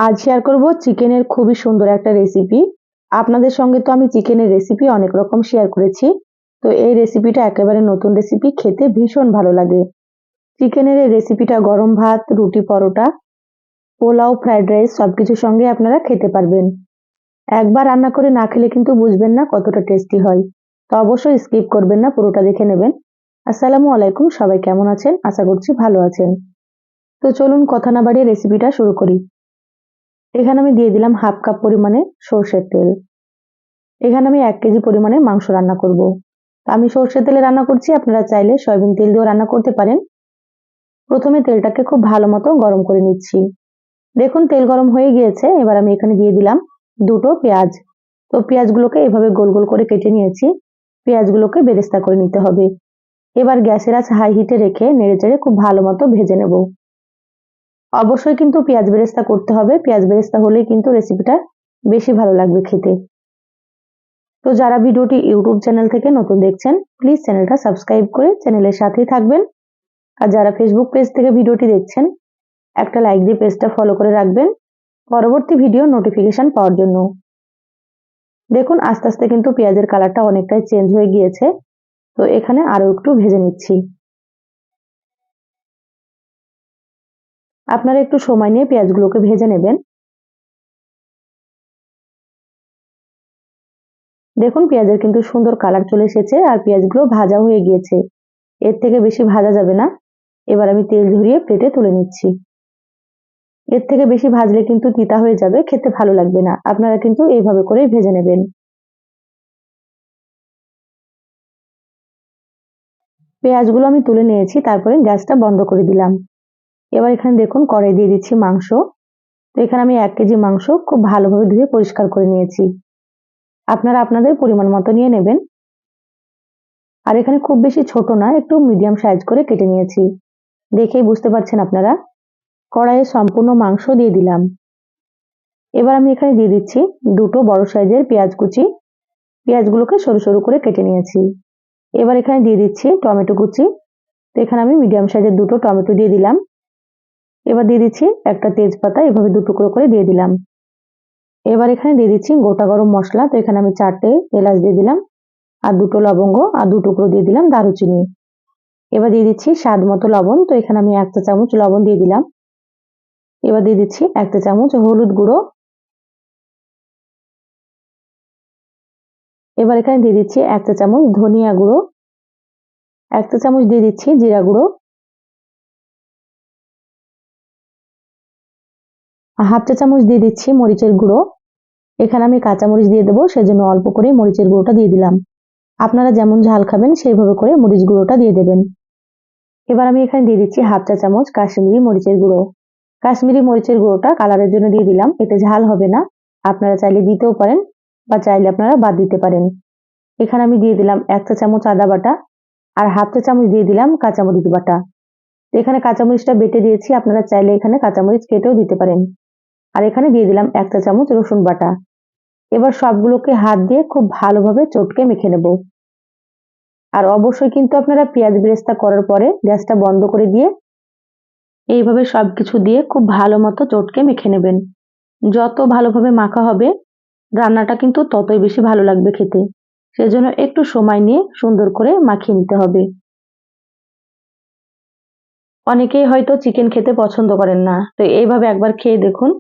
আজ শেয়ার করব চিকেনের খুবই সুন্দর একটা রেসিপি। আপনাদের সঙ্গে তো আমি চিকেনের রেসিপি অনেক রকম শেয়ার করেছি, তো এই রেসিপিটা একেবারে নতুন রেসিপি, খেতে ভীষণ ভালো লাগে। চিকেনের এই রেসিপিটা গরম ভাত, রুটি, পরোটা, পোলাও, ফ্রাইড রাইস সবকিছুর সঙ্গে আপনারা খেতে পারবেন। একবার রান্না করে না খেলে কিন্তু বুঝবেন না কতটা টেস্টি হয়। তো অবশ্যই স্কিপ করবেন না, পুরোটা দেখে নেবেন। আসসালামু আলাইকুম, সবাই কেমন আছেন? আশা করছি ভালো আছেন। তো চলুন কথা না বাড়িয়ে রেসিপিটা শুরু করি। এখানে আমি দিয়ে দিলাম হাফ কাপ পরিমাণে সর্ষের তেল। এখানে আমি 1 কেজি পরিমাণে মাংস রান্না করব। আমি সর্ষের তেলে রান্না করছি, আপনারা চাইলে সয়াবিন তেল দিয়েও রান্না করতে পারেন। প্রথমে তেলটাকে খুব ভালো মতো গরম করে নিচ্ছি। দেখুন তেল গরম হয়ে গিয়েছে। এবার আমি এখানে দিয়ে দিলাম দুটো পেঁয়াজ। তো পেঁয়াজগুলোকে এভাবে গোল গোল করে কেটে নিয়েছি। পেঁয়াজগুলোকে বেরেস্তা করে নিতে হবে। এবার গ্যাসের আঁচ হাই হিটে রেখে নেড়েচেড়ে খুব ভালো মতো ভেজে নেব। অবশ্যই কিন্তু পেঁয়াজ বেরেস্তা করতে হবে, পেঁয়াজ বেরেস্তা হলেই কিন্তু রেসিপিটা বেশি ভালো লাগবে খেতে। তো যারা ভিডিওটি ইউটিউব চ্যানেল থেকে নতুন দেখছেন, প্লিজ চ্যানেলটা সাবস্ক্রাইব করে চ্যানেলের সাথেই থাকবেন। আর যারা ফেসবুক পেজ থেকে ভিডিওটি দেখছেন, একটা লাইক দিয়ে পেজটা ফলো করে রাখবেন পরবর্তী ভিডিও নোটিফিকেশন পাওয়ার জন্য। দেখুন আস্তে আস্তে কিন্তু পেঁয়াজের কালারটা অনেকটাই চেঞ্জ হয়ে গিয়েছে। তো এখানে আরো একটু ভেজে নিচ্ছি। আপনারা একটু সময় নিয়ে পেঁয়াজগুলোকে ভেজে নেবেন। দেখুন পেঁয়াজের কিন্তু সুন্দর কালার চলে এসেছে আর পেঁয়াজগুলো ভাজা হয়ে গিয়েছে। এর থেকে বেশি ভাজা যাবে না। এবার আমি তেল ঝরিয়ে প্লেটে তুলে নিচ্ছি। এর থেকে বেশি ভাজলে কিন্তু তিতা হয়ে যাবে, খেতে ভালো লাগবে না। আপনারা কিন্তু এইভাবে করে ভেজে নেবেন। পেঁয়াজগুলো আমি তুলে নিয়েছি, তারপরে গ্যাসটা বন্ধ করে দিলাম। এবার এখানে দেখুন কড়াই দিয়ে দিচ্ছি মাংস। তো এখানে আমি 1 কেজি মাংস খুব ভালোভাবে ধুয়ে পরিষ্কার করে নিয়েছি। আপনারা আপনাদের পরিমাণ মতো নিয়ে নেবেন। আর এখানে খুব বেশি ছোট না, একটু মিডিয়াম সাইজ করে কেটে নিয়েছি। দেখেই বুঝতে পারছেন আপনারা। কড়াইয়ে সম্পূর্ণ মাংস দিয়ে দিলাম। এবার আমি এখানে দিয়ে দিচ্ছি দুটো বড় সাইজের পেঁয়াজ কুচি। পেঁয়াজগুলোকে সরু সরু করে কেটে নিয়েছি। এবার এখানে দিয়ে দিচ্ছি টমেটো কুচি। তো এখানে আমি মিডিয়াম সাইজের দুটো টমেটো দিয়ে দিলাম। এবার দিয়ে দিচ্ছি একটা তেজপাতা, এভাবে দু টুকরো করে দিয়ে দিলাম। এবার এখানে দিয়ে দিচ্ছি গোটা গরম মশলা। তো এখানে আমি 4টে এলাচ দিয়ে দিলাম, আর দুটো লবঙ্গ, আর দু টুকরো দিয়ে দিলাম দারুচিনি। এবার দিয়ে দিচ্ছি স্বাদ মতো লবণ। তো এখানে আমি 1 চা চামচ লবণ দিয়ে দিলাম। এবার দিয়ে দিচ্ছি 1 চা চামচ হলুদ গুঁড়ো। এবার এখানে দিয়ে দিচ্ছি 1 চা চামচ ধনিয়া গুঁড়ো, 1 চা চামচ দিয়ে দিচ্ছি জিরা গুঁড়ো, হাফ চা চামচ দিয়ে দিচ্ছি মরিচের গুঁড়ো। এখানে আমি কাঁচা মরিচ দিয়ে দেবো, সেজন্য অল্প করে মরিচের গুঁড়োটা দিয়ে দিলাম। আপনারা যেমন ঝাল খাবেন সেইভাবে করে মরিচ গুঁড়োটা দিয়ে দেবেন। এবার আমি এখানে দিয়ে দিচ্ছি হাফ চা চামচ কাশ্মীরি মরিচের গুঁড়ো। কাশ্মীরি মরিচের গুঁড়োটা কালারের জন্য দিয়ে দিলাম, এতে ঝাল হবে না। আপনারা চাইলে দিতেও পারেন, বা চাইলে আপনারা বাদ দিতে পারেন। এখানে আমি দিয়ে দিলাম 1 চা চামচ আদা বাটা, আর হাফ চা চামচ দিয়ে দিলাম কাঁচামরিচ বাটা। এখানে কাঁচামরিচটা বেটে দিয়েছি, আপনারা চাইলে এখানে কাঁচামরিচ কেটেও দিতে পারেন। আর এখানে দিয়ে দিলাম 1 চা চামচ রসুন বাটা। এবার সবগুলোকে হাত দিয়ে খুব ভালোভাবে চটকে মেখে নেব। আর অবশ্যই কিন্তু আপনারা পেঁয়াজ বেরেস্তা করার পরে গ্যাসটা বন্ধ করে দিয়ে এইভাবে সবকিছু দিয়ে খুব ভালো মতো চটকে মেখে নেবেন। যত ভালোভাবে মাখা হবে রান্নাটা কিন্তু ততই বেশি ভালো লাগবে খেতে। সেজন্য একটু সময় নিয়ে সুন্দর করে মাখিয়ে নিতে হবে। অনেকেই হয়তো চিকেন খেতে পছন্দ করেন না, তো এইভাবে একবার খেয়ে দেখুন।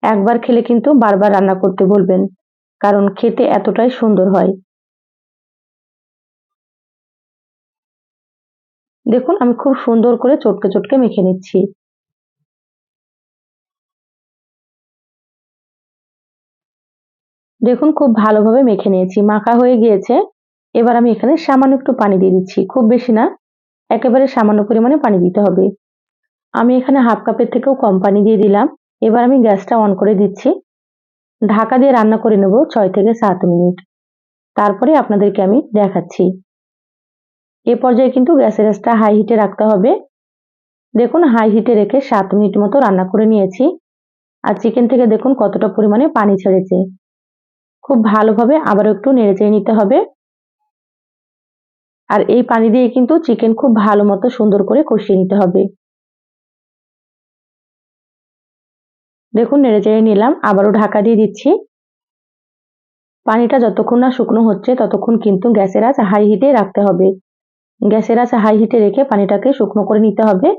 একবার খেলে কিন্তু বারবার রান্না করতে বলবেন, কারণ খেতে এতটাই সুন্দর হয়। দেখুন আমি খুব সুন্দর করে চটকে চটকে মেখে নিচ্ছি। দেখুন খুব ভালোভাবে মেখে নিয়েছি, মাখা হয়ে গিয়েছে। এবার আমি এখানে সামান্য একটু পানি দিয়ে দিচ্ছি, খুব বেশি না, একেবারে সামান্য পরিমাণে পানি দিতে হবে। আমি এখানে হাফ কাপের থেকেও কম পানি দিয়ে দিলাম। এবার আমি গ্যাসটা অন করে দিচ্ছি। ঢাকা দিয়ে রান্না করে নেব 6 থেকে 7 মিনিট। তারপরে আপনাদেরকে আমি দেখাচ্ছি। এ পর্যায়ে কিন্তু গ্যাসের আঁচটা হাই হিটে রাখতে হবে। দেখুন হাই হিটে রেখে 7 মিনিট মতো রান্না করে নিয়েছি। আর চিকেন থেকে দেখুন কতটা পরিমাণে পানি ছেড়েছে। খুব ভালোভাবে আবারও একটু নেড়েচেড়ে নিতে হবে। আর এই পানি দিয়ে কিন্তু চিকেন খুব ভালো মতো সুন্দর করে কষিয়ে নিতে হবে। দেখুন নেড়েচেড়ে নিলাম, আবারও ঢাকা দিয়ে দিচ্ছি। পানিটা যতক্ষণ না শুকনো হচ্ছে ততক্ষণ কিন্তু গ্যাসের আঁচ হাই হিটে রাখতে হবে। গ্যাসের আঁচ হাই হিটে রেখে পানিটাকে শুকনো করে নিতে হবে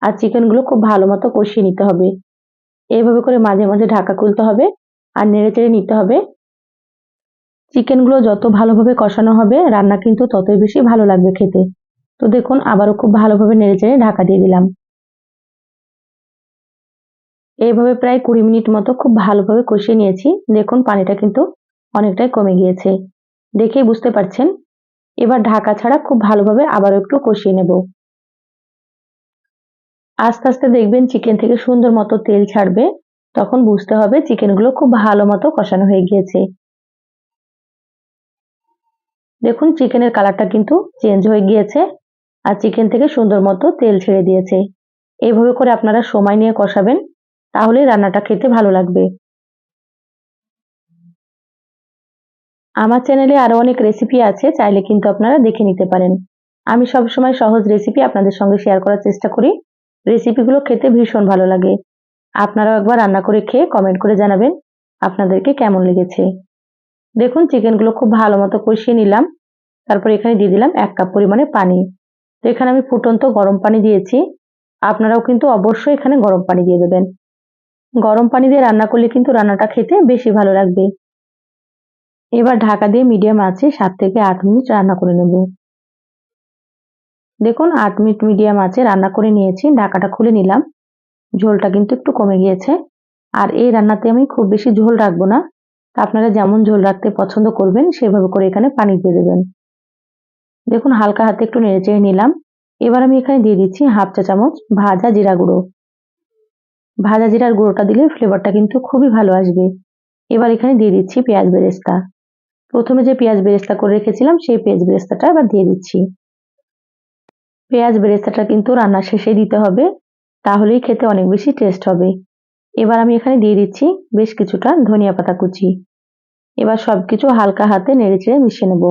আর চিকেনগুলো খুব ভালো মতো কষিয়ে নিতে হবে। এইভাবে করে মাঝে মাঝে ঢাকা খুলতে হবে আর নেড়েচেড়ে নিতে হবে। চিকেনগুলো যত ভালোভাবে কষানো হবে রান্না কিন্তু ততই বেশি ভালো লাগবে খেতে। তো দেখুন আবারও খুব ভালোভাবে নেড়েচেড়ে ঢাকা দিয়ে দিলাম। এইভাবে প্রায় 20 মিনিট মতো খুব ভালোভাবে কষিয়ে নিয়েছি। দেখুন পানিটা কিন্তু অনেকটাই কমে গিয়েছে, দেখেই বুঝতে পারছেন। এবার ঢাকা ছাড়া খুব ভালোভাবে আবারও একটু কষিয়ে নেব। আস্তে আস্তে দেখবেন চিকেন থেকে সুন্দর মতো তেল ছাড়বে, তখন বুঝতে হবে চিকেনগুলো খুব ভালো মতো কষানো হয়ে গিয়েছে। দেখুন চিকেনের কালারটা কিন্তু চেঞ্জ হয়ে গিয়েছে আর চিকেন থেকে সুন্দর মতো তেল ছেড়ে দিয়েছে। এইভাবে করে আপনারা সময় নিয়ে কষাবেন, তাহলেই রান্নাটা খেতে ভালো লাগবে। আমার চ্যানেলে আরো অনেক রেসিপি আছে, চাইলে কিন্তু আপনারা দেখে নিতে পারেন। আমি সবসময় সহজ রেসিপি আপনাদের সঙ্গে শেয়ার করার চেষ্টা করি। রেসিপিগুলো খেতে ভীষণ ভালো লাগে। আপনারাও একবার রান্না করে খেয়ে কমেন্ট করে জানাবেন আপনাদেরকে কেমন লেগেছে। দেখুন চিকেনগুলো খুব ভালো মতো কষিয়ে নিলাম। তারপর এখানে দিয়ে দিলাম 1 কাপ পরিমাণে পানি। তো এখানে আমি ফুটন্ত গরম পানি দিয়েছি। আপনারাও কিন্তু অবশ্যই এখানে গরম পানি দিয়ে দেবেন। গরম পানি দিয়ে রান্না করলে কিন্তু রান্নাটা খেতে বেশি ভালো লাগবে। এবার ঢাকা দিয়ে মিডিয়াম আঁচে 7 থেকে 8 মিনিট রান্না করে নেব। দেখুন 8 মিনিট মিডিয়াম আঁচে রান্না করে নিয়েছি, ঢাকাটা খুলে নিলাম। ঝোলটা কিন্তু একটু কমে গিয়েছে। আর এই রান্নাতে আমি খুব বেশি ঝোল রাখবো না। আপনারা যেমন ঝোল রাখতে পছন্দ করবেন সেভাবে করে এখানে পানি দিয়ে দেবেন। দেখুন হালকা হাতে একটু নেড়েচেড়ে নিলাম। এবার আমি এখানে দিয়ে দিচ্ছি হাফ চা চামচ ভাজা জিরা গুঁড়ো। ভাজা জিরার গুঁড়োটা দিলে ফ্লেভারটা কিন্তু খুবই ভালো আসবে। এবার এখানে দিয়ে দিচ্ছি পেঁয়াজ বেরেস্তা। প্রথমে যে পেঁয়াজ বেরেস্তা করে রেখেছিলাম সেই পেঁয়াজ বেরেস্তাটা এবার দিয়ে দিচ্ছি। পেঁয়াজ বেরেস্তাটা কিন্তু রান্নার শেষে দিতে হবে, তাহলেই খেতে অনেক বেশি টেস্ট হবে। এবার আমি এখানে দিয়ে দিচ্ছি বেশ কিছুটা ধনিয়া পাতা কুচি। এবার সবকিছু হালকা হাতে নেড়েচেড়ে মিশিয়ে নেব।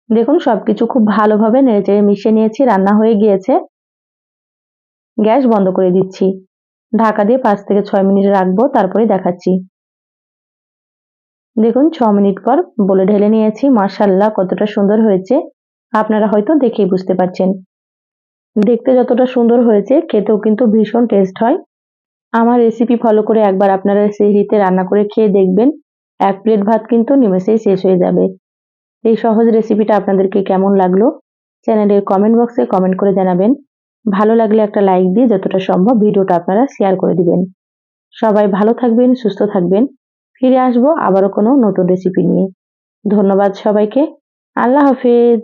দেখুন সবকিছু খুব ভালোভাবে নেড়েচেড়ে মিশিয়ে নিয়েছি, রান্না হয়ে গিয়েছে। গ্যাস বন্ধ করে দিচ্ছি। ঢাকা দিয়ে 5 থেকে 6 মিনিট রাখবো, তারপরে দেখাচ্ছি। দেখুন 6 মিনিট পর বলে ঢেলে নিয়েছি। মাশাআল্লাহ কতটা সুন্দর হয়েছে, আপনারা হয়তো দেখেই বুঝতে পারছেন। দেখতে যতটা সুন্দর হয়েছে খেতেও কিন্তু ভীষণ টেস্ট হয়। আমার রেসিপি ফলো করে একবার আপনারা সেহরিতে রান্না করে খেয়ে দেখবেন, 1 প্লেট ভাত কিন্তু নিমেষেই শেষ হয়ে যাবে। এই সহজ রেসিপিটা আপনাদেরকে কেমন লাগলো চ্যানেলের কমেন্ট বক্সে কমেন্ট করে জানাবেন। ভালো লাগলে একটা লাইক দিয়ে যতটা সম্ভব ভিডিওটা আপনারা শেয়ার করে দিবেন। সবাই ভালো থাকবেন, সুস্থ থাকবেন। ফিরে আসবো আবারও কোনো নতুন রেসিপি নিয়ে। ধন্যবাদ সবাইকে। আল্লাহ হাফেজ।